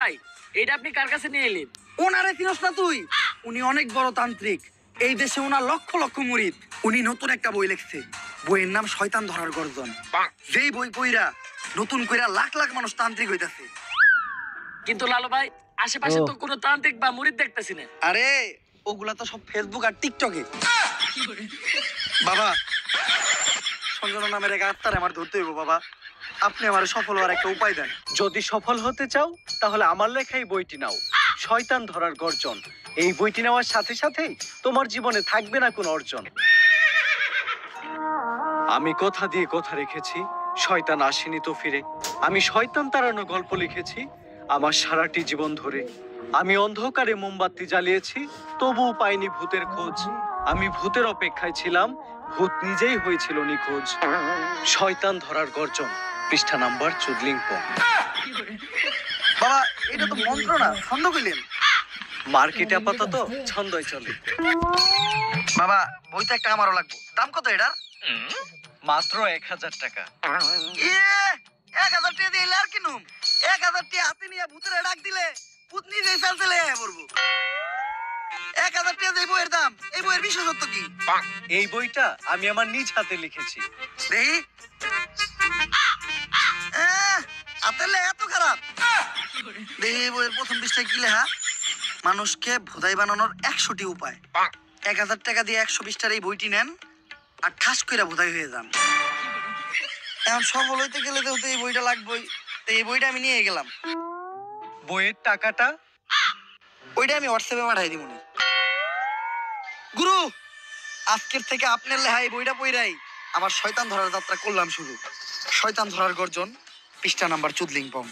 ভাই এটা আপনি কার কাছে নিয়ে এলেন? ওনারে চিনস না তুই? উনি অনেক বড় তান্ত্রিক। এই দেশে ওনার লক্ষ লক্ষ মুরিদ। উনি নতুন একটা বই লিখছে, বইয়ের নাম শয়তান ধরার গর্জন। যেই বই পইরা নতুন কইরা লাখ লাখ মানুষ তান্ত্রিক হইতাছে। কিন্তু লালু ভাই আশেপাশে তো কোনো তান্ত্রিক বা মুরিদ দেখতেছি না। আরে ওগুলা তো সব ফেসবুক আর টিকটকে। বাবা, সঞ্জনা নামের এক আত্মার আমার ধরতে হইব বাবা। আপনি আমার সফল হওয়ার একটা উপায় দেন। যদি সফল হতে চাও তাহলে আমার লেখা এই বইটি নাও, শয়তান ধরার গর্জন। এই বইটি নেওয়ার সাথে সাথেই তোমার জীবনে থাকবে না কোনো অর্জন। আমি কথা দিয়ে কথা রেখেছি, শয়তান আসেনি তো ফিরে। আমি শয়তান তাড়ানোর গল্প লিখেছি আমার সারাটি জীবন ধরে। আমি অন্ধকারে মোমবাতি জ্বালিয়েছি, তবুও পাইনি ভূতের খোঁজ। আমি ভূতের অপেক্ষায় ছিলাম, ভূত নিজেই হয়েছিল নিখোঁজ। শয়তান ধরার গর্জন, পৃষ্ঠা নাম্বার চুদলিংপং। বাবা, এটা তো মন্ত্র না, ছন্দ কইলেন। মার্কেটে আপাতত ছন্দই চলে। বাবা, বইটা একটা আমারও লাগবে। দাম কত এটা? মাত্র 1000 টাকা। 1000 টাকা দিয়ে আর কিনুম? 1000 টাকা হাতে নিয়ে ভূতের ডাক দিলে ভূত নিজেই চালচলে আয়া পড়বো। 1000 টাকা দিয়ে বইয়ের দাম, এই বইয়ের বিশেষত্ব কি? এই বইটা আমি আমার নিজ হাতে লিখেছি। দেখি। হাতের লেখা এত খারাপ? দেখি বইয়ের প্রথম পৃষ্ঠায় কি লেখা? মানুষকে ভোদাই বানানোর 100টি উপায়। 1000 টাকা দিয়ে 120 পৃষ্ঠার এই বইটি নেন আর ঠাস কইরা ভোদাই হয়ে যান। এখন সফল হইতে গেলে তো এই বইটা লাগবেই। তো এই বইটা আমি নিয়ে গেলাম। বইয়ের টাকাটা? ওইটা আমি হোয়াটসঅ্যাপে পাঠাই দিব। গুরু, আজকের থেকে আপনার লেখা এই বইটা পইরাই আমার শয়তান ধরার যাত্রা করলাম শুরু। শয়তান ধরার গর্জন, পৃষ্ঠা নাম্বার চুদলিংপং।